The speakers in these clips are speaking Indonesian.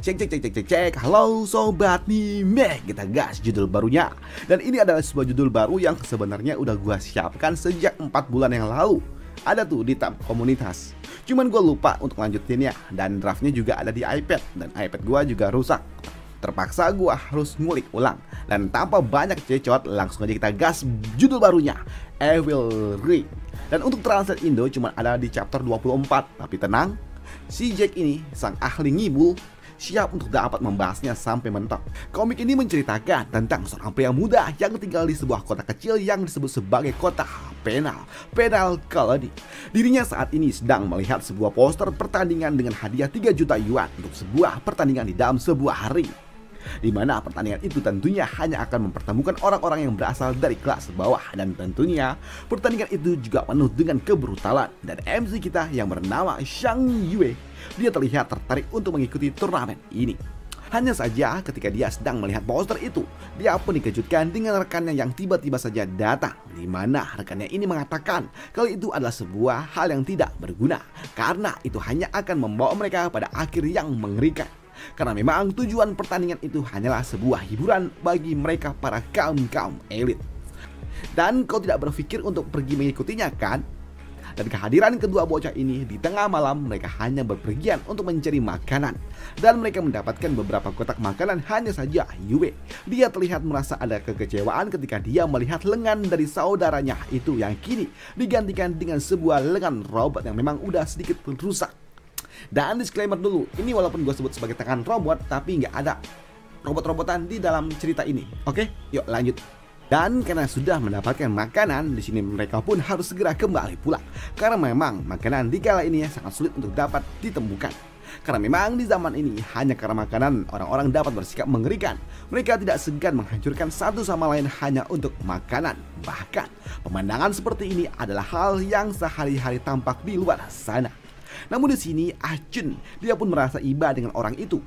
Cek. Halo sobat Meh, kita gas judul barunya. Dan ini adalah sebuah judul baru yang sebenarnya udah gua siapkan sejak 4 bulan yang lalu. Ada tuh di tab komunitas. Cuman gua lupa untuk lanjutinnya. Dan draftnya juga ada di iPad. Dan iPad gua juga rusak. Terpaksa gua harus ngulik ulang. Dan tanpa banyak cecot, langsung aja kita gas judul barunya, Evil Ring. Dan untuk translate Indo cuma ada di chapter 24. Tapi tenang, si Jack ini, sang ahli ngibul, siap untuk dapat membahasnya sampai mentok. Komik ini menceritakan tentang seorang pria muda yang tinggal di sebuah kota kecil yang disebut sebagai kota penal colony. Dirinya saat ini sedang melihat sebuah poster pertandingan dengan hadiah 3 juta yuan untuk sebuah pertandingan di dalam sebuah ring, di mana pertandingan itu tentunya hanya akan mempertemukan orang-orang yang berasal dari kelas bawah. Dan tentunya pertandingan itu juga penuh dengan kebrutalan. Dan MC kita yang bernama Shang Yue, dia terlihat tertarik untuk mengikuti turnamen ini. Hanya saja ketika dia sedang melihat poster itu, dia pun dikejutkan dengan rekannya yang tiba-tiba saja datang, di mana rekannya ini mengatakan kalau itu adalah sebuah hal yang tidak berguna, karena itu hanya akan membawa mereka pada akhir yang mengerikan. Karena memang tujuan pertandingan itu hanyalah sebuah hiburan bagi mereka para kaum elit. Dan kau tidak berpikir untuk pergi mengikutinya kan? Dan kehadiran kedua bocah ini di tengah malam, mereka hanya berpergian untuk mencari makanan. Dan mereka mendapatkan beberapa kotak makanan. Hanya saja Yue, dia terlihat merasa ada kekecewaan ketika dia melihat lengan dari saudaranya itu yang kini digantikan dengan sebuah lengan robot yang memang udah sedikit rusak. Dan disclaimer dulu, ini walaupun gue sebut sebagai tangan robot, tapi nggak ada robot-robotan di dalam cerita ini. Oke, yuk lanjut. Dan karena sudah mendapatkan makanan, di sini mereka pun harus segera kembali pulang. Karena memang makanan di kala ini sangat sulit untuk dapat ditemukan. Karena memang di zaman ini hanya karena makanan orang-orang dapat bersikap mengerikan. Mereka tidak segan menghancurkan satu sama lain hanya untuk makanan. Bahkan pemandangan seperti ini adalah hal yang sehari-hari tampak di luar sana. Namun di sini Ahjun, dia pun merasa iba dengan orang itu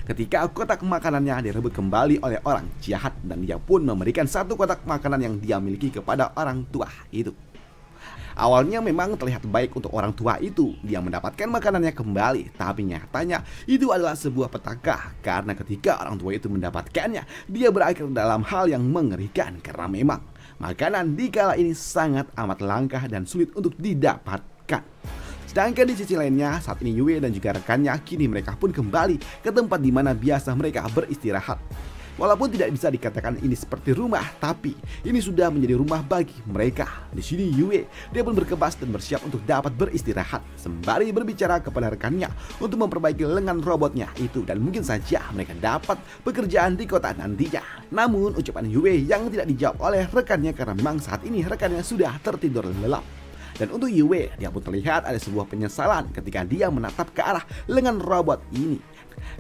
ketika kotak makanannya direbut kembali oleh orang jahat, dan dia pun memberikan satu kotak makanan yang dia miliki kepada orang tua itu. Awalnya memang terlihat baik untuk orang tua itu, dia mendapatkan makanannya kembali, tapi nyatanya itu adalah sebuah petaka. Karena ketika orang tua itu mendapatkannya, dia berakhir dalam hal yang mengerikan. Karena memang makanan di kala ini sangat amat langka dan sulit untuk didapatkan. Sedangkan di sisi lainnya, saat ini Yue dan juga rekannya kini mereka pun kembali ke tempat di mana biasa mereka beristirahat. Walaupun tidak bisa dikatakan ini seperti rumah, tapi ini sudah menjadi rumah bagi mereka. Di sini Yue, dia pun berkebas dan bersiap untuk dapat beristirahat sembari berbicara kepada rekannya untuk memperbaiki lengan robotnya itu, dan mungkin saja mereka dapat pekerjaan di kota nantinya. Namun ucapan Yue yang tidak dijawab oleh rekannya karena memang saat ini rekannya sudah tertidur lelap. Dan untuk Yue, dia pun terlihat ada sebuah penyesalan ketika dia menatap ke arah lengan robot ini.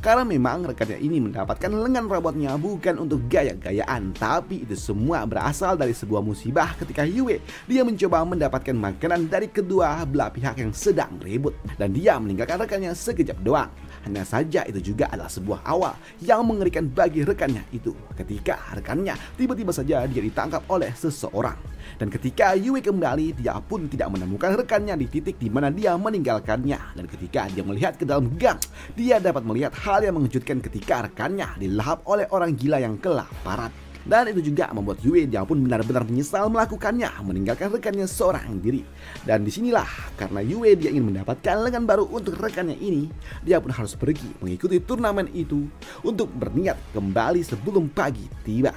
Karena memang rekannya ini mendapatkan lengan robotnya bukan untuk gaya-gayaan, tapi itu semua berasal dari sebuah musibah ketika Yue, dia mencoba mendapatkan makanan dari kedua belah pihak yang sedang ribut. Dan dia meninggalkan rekannya sekejap doang. Hanya saja itu juga adalah sebuah awal yang mengerikan bagi rekannya itu, ketika rekannya tiba-tiba saja dia ditangkap oleh seseorang. Dan ketika Yue kembali, dia pun tidak menemukan rekannya di titik di mana dia meninggalkannya. Dan ketika dia melihat ke dalam gang, dia dapat melihat hal yang mengejutkan ketika rekannya dilahap oleh orang gila yang kelaparan. Dan itu juga membuat Yue, dia pun benar-benar menyesal melakukannya, meninggalkan rekannya seorang diri. Dan disinilah karena Yue dia ingin mendapatkan lengan baru untuk rekannya ini, dia pun harus pergi mengikuti turnamen itu untuk berniat kembali sebelum pagi tiba.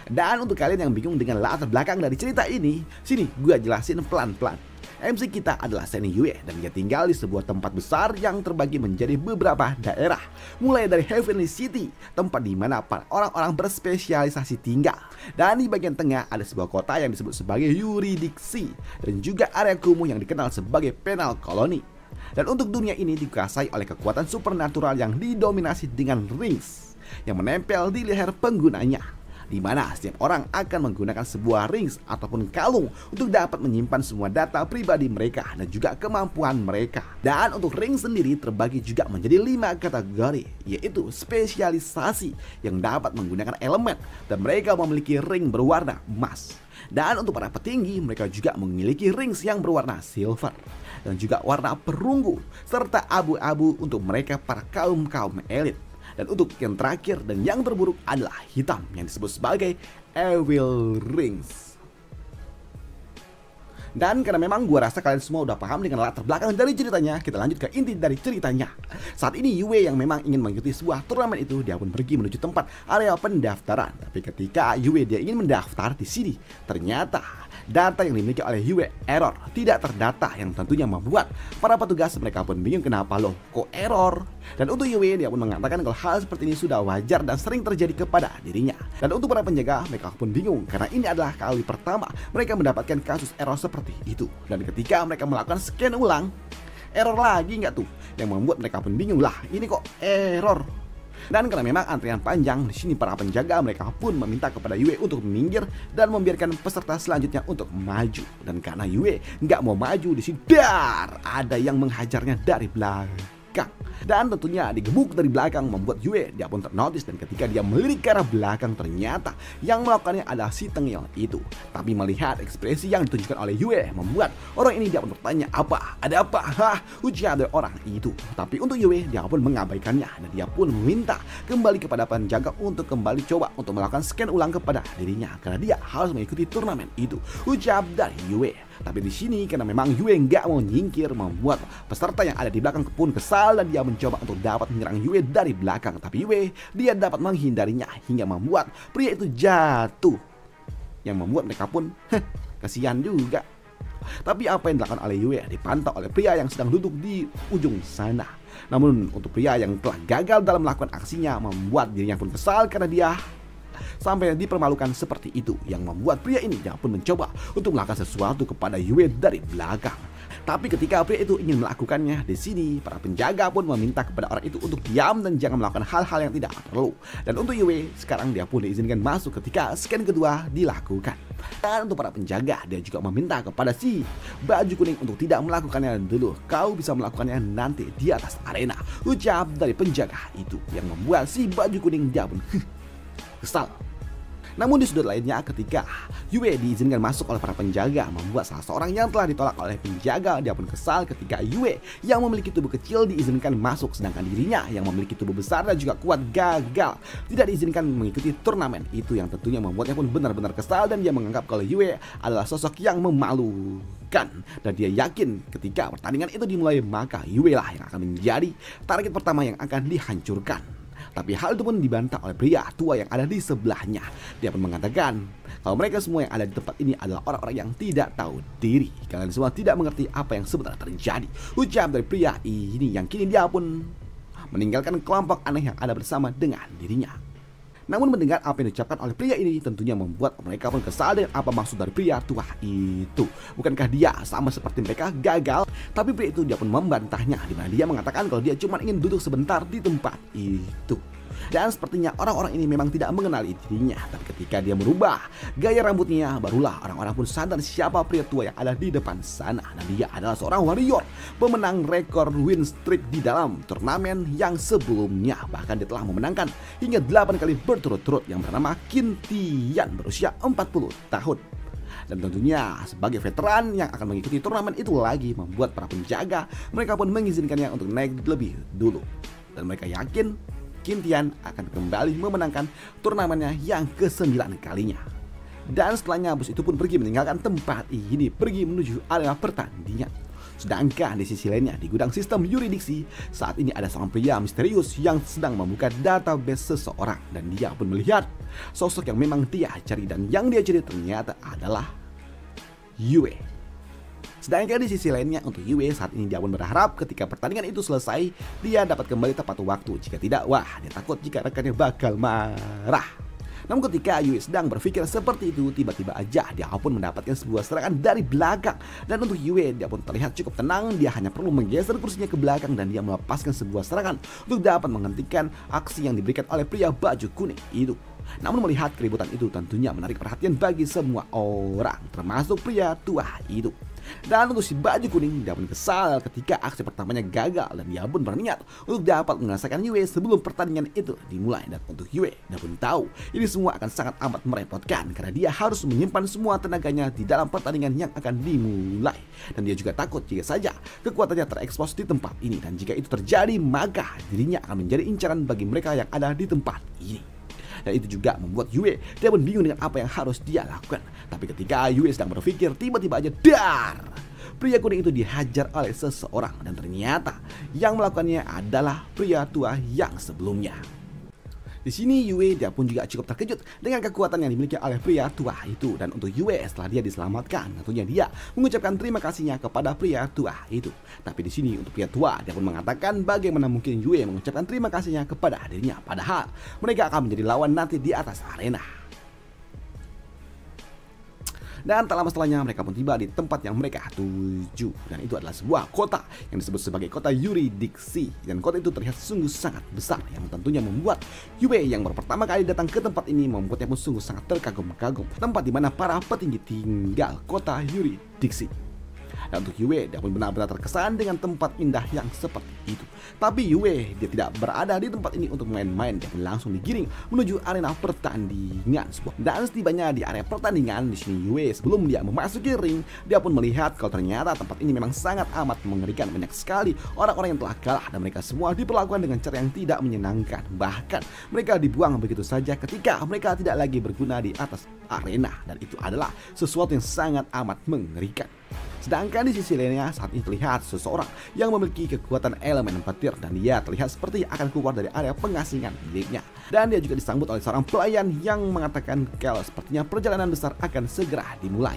Dan untuk kalian yang bingung dengan latar belakang dari cerita ini, sini gue jelasin pelan-pelan. MC kita adalah Seni Yue dan dia tinggal di sebuah tempat besar yang terbagi menjadi beberapa daerah. Mulai dari Heavenly City, tempat di mana para orang-orang berspesialisasi tinggal. Dan di bagian tengah ada sebuah kota yang disebut sebagai yuridiksi, dan juga area kumuh yang dikenal sebagai penal colony. Dan untuk dunia ini dikuasai oleh kekuatan supernatural yang didominasi dengan rings yang menempel di leher penggunanya, di mana setiap orang akan menggunakan sebuah rings ataupun kalung untuk dapat menyimpan semua data pribadi mereka dan juga kemampuan mereka. Dan untuk ring sendiri terbagi juga menjadi 5 kategori, yaitu spesialisasi yang dapat menggunakan elemen, dan mereka memiliki ring berwarna emas. Dan untuk para petinggi, mereka juga memiliki rings yang berwarna silver dan juga warna perunggu serta abu-abu untuk mereka para kaum elit. Dan untuk yang terakhir dan yang terburuk adalah hitam yang disebut sebagai Evil Rings. Dan karena memang gua rasa kalian semua udah paham dengan latar belakang dari ceritanya, kita lanjut ke inti dari ceritanya. Saat ini Yue yang memang ingin mengikuti sebuah turnamen itu, dia pun pergi menuju tempat area pendaftaran. Tapi ketika Yue dia ingin mendaftar di sini, ternyata data yang dimiliki oleh Yue error, tidak terdata, yang tentunya membuat para petugas mereka pun bingung kenapa loh kok error. Dan untuk Yue dia pun mengatakan kalau hal seperti ini sudah wajar dan sering terjadi kepada dirinya. Dan untuk para penjaga mereka pun bingung karena ini adalah kali pertama mereka mendapatkan kasus error seperti itu. Dan ketika mereka melakukan scan ulang, error lagi nggak tuh, yang membuat mereka pun bingung lah ini kok error. Dan karena memang antrian panjang di sini, para penjaga mereka pun meminta kepada Yue untuk minggir dan membiarkan peserta selanjutnya untuk maju. Dan karena Yue nggak mau maju di sini, dar ada yang menghajarnya dari belakang. Dan tentunya digebuk dari belakang membuat Yue dia pun ternotis. Dan ketika dia melirik ke arah belakang, ternyata yang melakukannya adalah si tengil itu. Tapi melihat ekspresi yang ditunjukkan oleh Yue membuat orang ini dia pun bertanya, apa? Ada apa? Hah? Ujar dari orang itu. Tapi untuk Yue dia pun mengabaikannya dan dia pun meminta kembali kepada penjaga untuk kembali coba untuk melakukan scan ulang kepada dirinya karena dia harus mengikuti turnamen itu. Ujar dari Yue. Tapi di sini karena memang Yue nggak mau nyingkir, membuat peserta yang ada di belakang pun kesal dan dia mencoba untuk dapat menyerang Yue dari belakang. Tapi Yue dia dapat menghindarinya hingga membuat pria itu jatuh, yang membuat mereka pun kasihan juga. Tapi apa yang dilakukan oleh Yue dipantau oleh pria yang sedang duduk di ujung sana. Namun untuk pria yang telah gagal dalam melakukan aksinya, membuat dirinya pun kesal karena dia sampai dipermalukan seperti itu, yang membuat pria ini dia pun mencoba untuk melakukan sesuatu kepada Yue dari belakang. Tapi ketika pria itu ingin melakukannya, di sini para penjaga pun meminta kepada orang itu untuk diam dan jangan melakukan hal-hal yang tidak perlu. Dan untuk Yue sekarang dia pun diizinkan masuk ketika scan kedua dilakukan. Dan untuk para penjaga dia juga meminta kepada si baju kuning untuk tidak melakukannya dulu. Kau bisa melakukannya nanti di atas arena, ucap dari penjaga itu, yang membuat si baju kuning dia pun kesal. Namun di sudut lainnya, ketika Yue diizinkan masuk oleh para penjaga, membuat salah seorang yang telah ditolak oleh penjaga dia pun kesal ketika Yue yang memiliki tubuh kecil diizinkan masuk, sedangkan dirinya yang memiliki tubuh besar dan juga kuat gagal tidak diizinkan mengikuti turnamen itu, yang tentunya membuatnya pun benar-benar kesal dan dia menganggap kalau Yue adalah sosok yang memalukan. Dan dia yakin ketika pertandingan itu dimulai maka Yue lah yang akan menjadi target pertama yang akan dihancurkan. Tapi hal itu pun dibantah oleh pria tua yang ada di sebelahnya. Dia pun mengatakan kalau mereka semua yang ada di tempat ini adalah orang-orang yang tidak tahu diri. Kalian semua tidak mengerti apa yang sebenarnya terjadi, ucap dari pria ini, yang kini dia pun meninggalkan kelompok aneh yang ada bersama dengan dirinya. Namun mendengar apa yang diucapkan oleh pria ini tentunya membuat mereka pun kesal dengan apa maksud dari pria tua itu. Bukankah dia sama seperti mereka gagal? Tapi pria itu dia pun membantahnya, di mana dia mengatakan kalau dia cuma ingin duduk sebentar di tempat itu. Dan sepertinya orang-orang ini memang tidak mengenali dirinya. Tapi ketika dia merubah gaya rambutnya, barulah orang-orang pun sadar siapa pria tua yang ada di depan sana. Dan dia adalah seorang warrior, pemenang rekor win streak di dalam turnamen yang sebelumnya. Bahkan dia telah memenangkan hingga 8 kali berturut-turut, yang bernama Qin Tian, berusia 40 tahun. Dan tentunya sebagai veteran yang akan mengikuti turnamen itu lagi, membuat para penjaga mereka pun mengizinkannya untuk naik lebih dulu. Dan mereka yakin Qin Tian akan kembali memenangkan turnamennya yang ke-9 kalinya. Dan setelahnya bos itu pun pergi meninggalkan tempat ini, pergi menuju area pertandingan. Sedangkan di sisi lainnya, di gudang sistem yuridiksi, saat ini ada seorang pria misterius yang sedang membuka database seseorang. Dan dia pun melihat sosok yang memang dia cari, dan yang dia cari ternyata adalah Yue. Sedangkan di sisi lainnya untuk Yue saat ini dia pun berharap ketika pertandingan itu selesai dia dapat kembali tepat waktu. Jika tidak, wah dia takut jika rekannya bakal marah. Namun ketika Yue sedang berpikir seperti itu, tiba-tiba aja dia pun mendapatkan sebuah serangan dari belakang. Dan untuk Yue dia pun terlihat cukup tenang, dia hanya perlu menggeser kursinya ke belakang dan dia melepaskan sebuah serangan untuk dapat menghentikan aksi yang diberikan oleh pria baju kuning itu. Namun melihat keributan itu tentunya menarik perhatian bagi semua orang, termasuk pria tua itu. Dan untuk si baju kuning, dia pun kesal ketika aksi pertamanya gagal dan dia pun berniat untuk dapat menyelesaikan Yue sebelum pertandingan itu dimulai. Dan untuk Yue, dia pun tahu ini semua akan sangat amat merepotkan karena dia harus menyimpan semua tenaganya di dalam pertandingan yang akan dimulai. Dan dia juga takut jika saja kekuatannya terekspos di tempat ini, dan jika itu terjadi maka dirinya akan menjadi incaran bagi mereka yang ada di tempat ini. Dan itu juga membuat Yue, dia pun bingung dengan apa yang harus dia lakukan. Tapi ketika Yue sedang berpikir, tiba-tiba aja dar, pria kuning itu dihajar oleh seseorang, dan ternyata yang melakukannya adalah pria tua yang sebelumnya. Di sini Yue dia pun juga cukup terkejut dengan kekuatan yang dimiliki oleh pria tua itu. Dan untuk Yue, setelah dia diselamatkan, tentunya dia mengucapkan terima kasihnya kepada pria tua itu. Tapi di sini untuk pria tua, dia pun mengatakan bagaimana mungkin Yue mengucapkan terima kasihnya kepada dirinya, padahal mereka akan menjadi lawan nanti di atas arena. Dan tak lama setelahnya mereka pun tiba di tempat yang mereka tuju. Dan itu adalah sebuah kota yang disebut sebagai kota yuridiksi. Dan kota itu terlihat sungguh sangat besar, yang tentunya membuat Yue yang baru pertama kali datang ke tempat ini membuatnya pun sungguh sangat terkagum-kagum. Tempat di mana para petinggi tinggal, kota yuridiksi. Dan untuk Yue, dia pun benar-benar terkesan dengan tempat indah yang seperti itu. Tapi Yue, dia tidak berada di tempat ini untuk main-main. Dia pun langsung digiring menuju arena pertandingan. Dan setibanya di area pertandingan, di sini Yue sebelum dia memasuki ring, dia pun melihat kalau ternyata tempat ini memang sangat amat mengerikan. Banyak sekali orang-orang yang telah kalah dan mereka semua diperlakukan dengan cara yang tidak menyenangkan. Bahkan mereka dibuang begitu saja ketika mereka tidak lagi berguna di atas arena. Dan itu adalah sesuatu yang sangat amat mengerikan. Sedangkan di sisi lainnya, saat ini terlihat seseorang yang memiliki kekuatan elemen petir, dan dia terlihat seperti akan keluar dari area pengasingan miliknya. Dan dia juga disambut oleh seorang pelayan yang mengatakan kalau sepertinya perjalanan besar akan segera dimulai.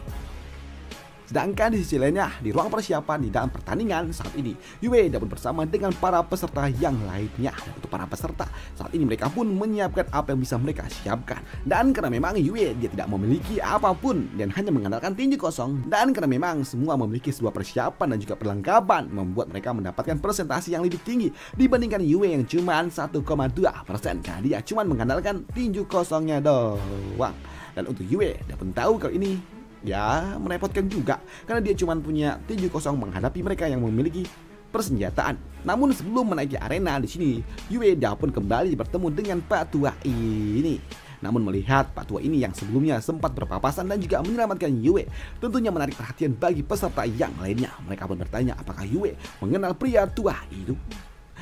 Sedangkan di sisi lainnya, di ruang persiapan di dalam pertandingan saat ini, Yue dapat bersama dengan para peserta yang lainnya. Dan untuk para peserta, saat ini mereka pun menyiapkan apa yang bisa mereka siapkan. Dan karena memang Yue dia tidak memiliki apapun dan hanya mengandalkan tinju kosong, dan karena memang semua memiliki sebuah persiapan dan juga perlengkapan, membuat mereka mendapatkan presentasi yang lebih tinggi dibandingkan Yue yang cuma 1,2%, karena dia cuma mengandalkan tinju kosongnya doang. Dan untuk Yue, dia pun tahu kalau ini ya merepotkan juga karena dia cuma punya tinju kosong menghadapi mereka yang memiliki persenjataan. Namun sebelum menaiki arena di sini, Yue dia pun kembali bertemu dengan Pak Tua ini. Namun melihat Pak Tua ini yang sebelumnya sempat berpapasan dan juga menyelamatkan Yue, tentunya menarik perhatian bagi peserta yang lainnya. Mereka pun bertanya apakah Yue mengenal pria tua itu.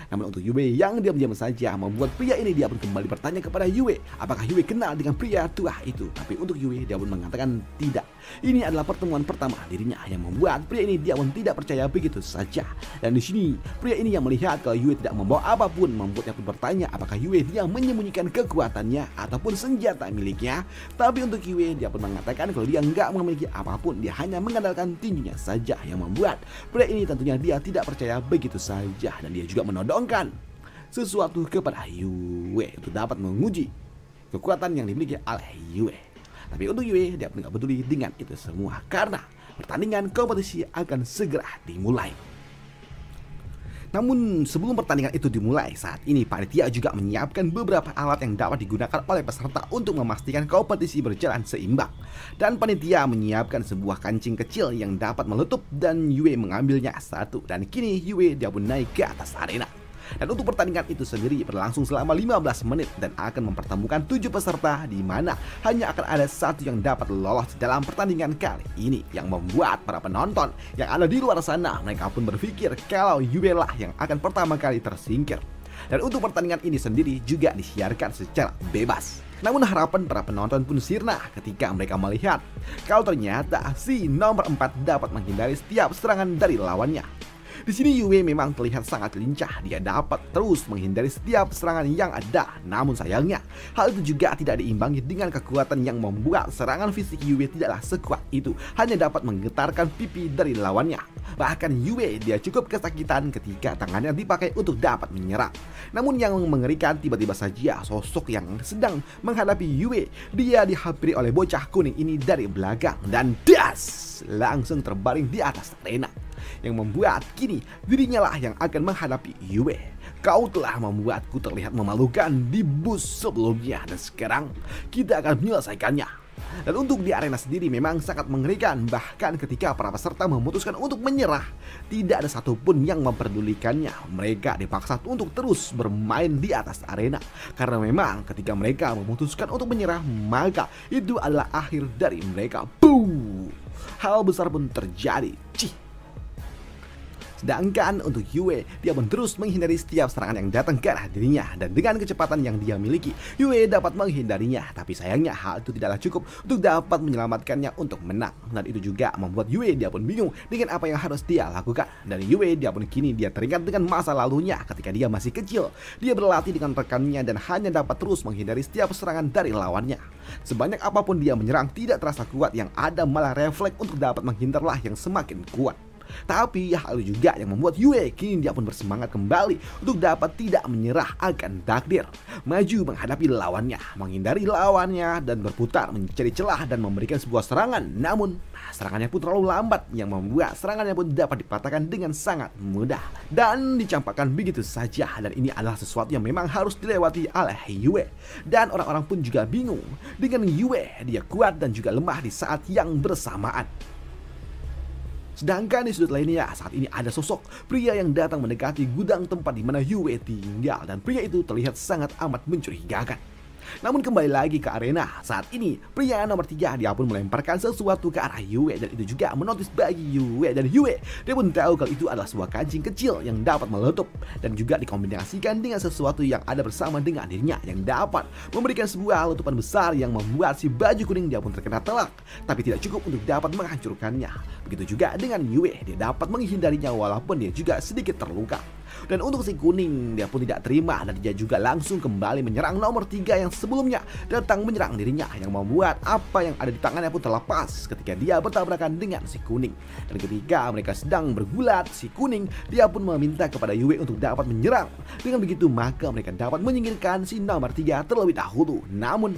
Namun untuk Yue yang diam-diam saja membuat pria ini dia pun kembali bertanya kepada Yue apakah Yue kenal dengan pria tua itu. Tapi untuk Yue dia pun mengatakan tidak. Ini adalah pertemuan pertama dirinya, yang membuat pria ini dia pun tidak percaya begitu saja. Dan di sini pria ini yang melihat kalau Yue tidak membawa apapun membuatnya pun bertanya apakah Yue dia menyembunyikan kekuatannya ataupun senjata miliknya. Tapi untuk Yue dia pun mengatakan kalau dia nggak memiliki apapun, dia hanya mengandalkan tinjunya saja, yang membuat pria ini tentunya dia tidak percaya begitu saja. Dan dia juga menodongkan sesuatu kepada Yue untuk dapat menguji kekuatan yang dimiliki oleh Yue. Tapi untuk Yue dia pun gak peduli dengan itu semua karena pertandingan kompetisi akan segera dimulai. Namun sebelum pertandingan itu dimulai, saat ini panitia juga menyiapkan beberapa alat yang dapat digunakan oleh peserta untuk memastikan kompetisi berjalan seimbang. Dan panitia menyiapkan sebuah kancing kecil yang dapat meletup dan Yue mengambilnya satu. Dan kini Yue dia pun naik ke atas arena. Dan untuk pertandingan itu sendiri berlangsung selama 15 menit dan akan mempertemukan 7 peserta, di mana hanya akan ada satu yang dapat lolos dalam pertandingan kali ini, yang membuat para penonton yang ada di luar sana mereka pun berpikir kalau Yue lah yang akan pertama kali tersingkir. Dan untuk pertandingan ini sendiri juga disiarkan secara bebas. Namun harapan para penonton pun sirna ketika mereka melihat kalau ternyata si nomor 4 dapat menghindari setiap serangan dari lawannya. Di sini Yue memang terlihat sangat lincah, dia dapat terus menghindari setiap serangan yang ada. Namun sayangnya, hal itu juga tidak diimbangi dengan kekuatan yang membuat serangan fisik Yue tidaklah sekuat itu, hanya dapat menggetarkan pipi dari lawannya. Bahkan Yue dia cukup kesakitan ketika tangannya dipakai untuk dapat menyerang. Namun yang mengerikan, tiba-tiba saja sosok yang sedang menghadapi Yue dia dihampiri oleh bocah kuning ini dari belakang dan das langsung terbaring di atas arena, yang membuat kini dirinya lah yang akan menghadapi Yue. Kau telah membuatku terlihat memalukan di bus sebelumnya dan sekarang kita akan menyelesaikannya. Dan untuk di arena sendiri memang sangat mengerikan. Bahkan ketika para peserta memutuskan untuk menyerah, tidak ada satupun yang memperdulikannya. Mereka dipaksa untuk terus bermain di atas arena. Karena memang ketika mereka memutuskan untuk menyerah, maka itu adalah akhir dari mereka. Boom! Hal besar pun terjadi. Sedangkan untuk Yue, dia pun terus menghindari setiap serangan yang datang ke arah dirinya. Dan dengan kecepatan yang dia miliki, Yue dapat menghindarinya. Tapi sayangnya hal itu tidaklah cukup untuk dapat menyelamatkannya untuk menang. Dan itu juga membuat Yue dia pun bingung dengan apa yang harus dia lakukan. Dan Yue dia pun kini dia teringat dengan masa lalunya ketika dia masih kecil. Dia berlatih dengan rekannya dan hanya dapat terus menghindari setiap serangan dari lawannya. Sebanyak apapun dia menyerang tidak terasa kuat, yang ada malah refleks untuk dapat menghindarlah yang semakin kuat. Tapi hal itu juga yang membuat Yue kini dia pun bersemangat kembali untuk dapat tidak menyerah akan takdir. Maju menghadapi lawannya, menghindari lawannya dan berputar mencari celah dan memberikan sebuah serangan. Namun serangannya pun terlalu lambat yang membuat serangannya pun dapat dipatahkan dengan sangat mudah dan dicampakkan begitu saja. Dan ini adalah sesuatu yang memang harus dilewati oleh Yue. Dan orang-orang pun juga bingung dengan Yue, dia kuat dan juga lemah di saat yang bersamaan. Sedangkan di sudut lainnya, saat ini ada sosok pria yang datang mendekati gudang tempat di mana Yue tinggal, dan pria itu terlihat sangat amat mencurigakan. Namun kembali lagi ke arena, saat ini pria nomor 3 dia pun melemparkan sesuatu ke arah Yue, dan itu juga menotis bagi Yue. Dan Yue dia pun tahu kalau itu adalah sebuah kancing kecil yang dapat meletup dan juga dikombinasikan dengan sesuatu yang ada bersama dengan dirinya yang dapat memberikan sebuah letupan besar yang membuat si baju kuning dia pun terkena telak, tapi tidak cukup untuk dapat menghancurkannya. Begitu juga dengan Yue, dia dapat menghindarinya walaupun dia juga sedikit terluka. Dan untuk si kuning, dia pun tidak terima dan dia juga langsung kembali menyerang nomor 3 yang sebelumnya datang menyerang dirinya, yang membuat apa yang ada di tangannya pun terlepas ketika dia bertabrakan dengan si kuning. Dan ketika mereka sedang bergulat, si kuning dia pun meminta kepada Yue untuk dapat menyerang. Dengan begitu maka mereka dapat menyingkirkan si nomor 3 terlebih dahulu. Namun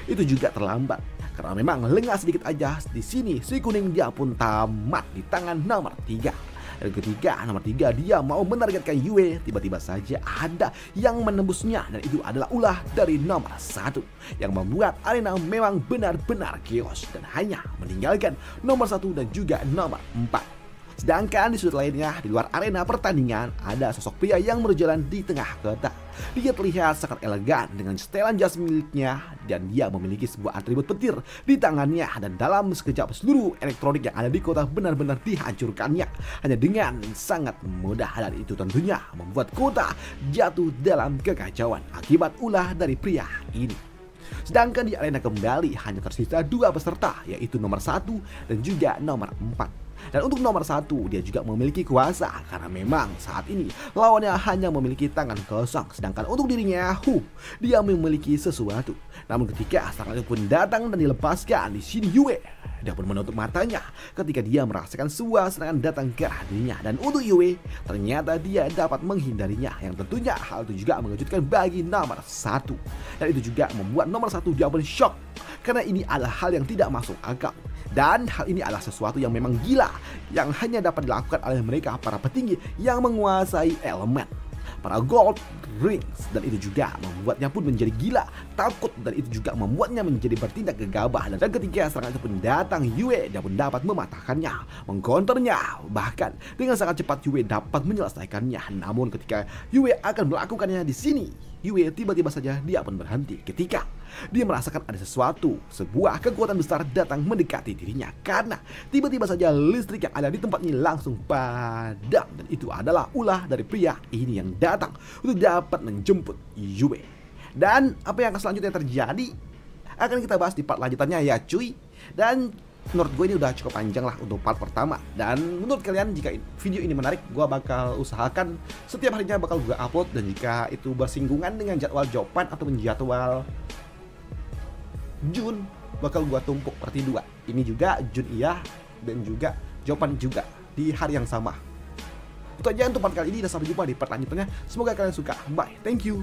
itu juga terlambat karena memang lengah sedikit aja di sini si kuning dia pun tamat di tangan nomor 3. Dan ketika nomor 3 dia mau menargetkan Yue, tiba-tiba saja ada yang menembusnya, dan itu adalah ulah dari nomor 1 yang membuat arena memang benar-benar chaos dan hanya meninggalkan nomor 1 dan juga nomor 4. Sedangkan di sudut lainnya, di luar arena pertandingan, ada sosok pria yang berjalan di tengah kota. Dia terlihat sangat elegan dengan setelan jas miliknya dan dia memiliki sebuah atribut petir di tangannya, dan dalam sekejap seluruh elektronik yang ada di kota benar-benar dihancurkannya hanya dengan sangat mudah, dan itu tentunya membuat kota jatuh dalam kekacauan akibat ulah dari pria ini. Sedangkan di arena kembali hanya tersisa 2 peserta, yaitu nomor 1 dan juga nomor 4. Dan untuk nomor 1 dia juga memiliki kuasa karena memang saat ini lawannya hanya memiliki tangan kosong, sedangkan untuk dirinya dia memiliki sesuatu. Namun ketika serangan itu pun datang dan dilepaskan, di sini Yue dia pun menutup matanya ketika dia merasakan sebuah serangan datang ke arah dirinya. Dan untuk Yue ternyata dia dapat menghindarinya, yang tentunya hal itu juga mengejutkan bagi nomor 1. Dan itu juga membuat nomor 1 dia pun shock karena ini adalah hal yang tidak masuk akal. Dan hal ini adalah sesuatu yang memang gila yang hanya dapat dilakukan oleh mereka para petinggi yang menguasai elemen, para gold rings. Dan itu juga membuatnya pun menjadi gila, takut, dan itu juga membuatnya menjadi bertindak gegabah. Dan ketika serangan itu pun datang, Yue dia pun dapat mematahkannya, mengcounternya, bahkan dengan sangat cepat Yue dapat menyelesaikannya. Namun ketika Yue akan melakukannya di sini, Yue tiba-tiba saja dia pun berhenti ketika dia merasakan ada sesuatu, sebuah kekuatan besar datang mendekati dirinya, karena tiba-tiba saja listrik yang ada di tempat ini langsung padam. Dan itu adalah ulah dari pria ini yang datang untuk dapat menjemput Yue. Dan apa yang selanjutnya terjadi akan kita bahas di part lanjutannya ya cuy. Dan menurut gue ini udah cukup panjang lah untuk part pertama. Dan menurut kalian jika video ini menarik, gue bakal usahakan setiap harinya bakal gue upload. Dan jika itu bersinggungan dengan jadwal Jopan atau jadwal Jun, bakal gue tumpuk seperti 2. Ini juga Jun iya, dan juga Jopan juga di hari yang sama. Itu aja untuk part kali ini, dan sampai jumpa di part lanjutannya. Semoga kalian suka. Bye, thank you.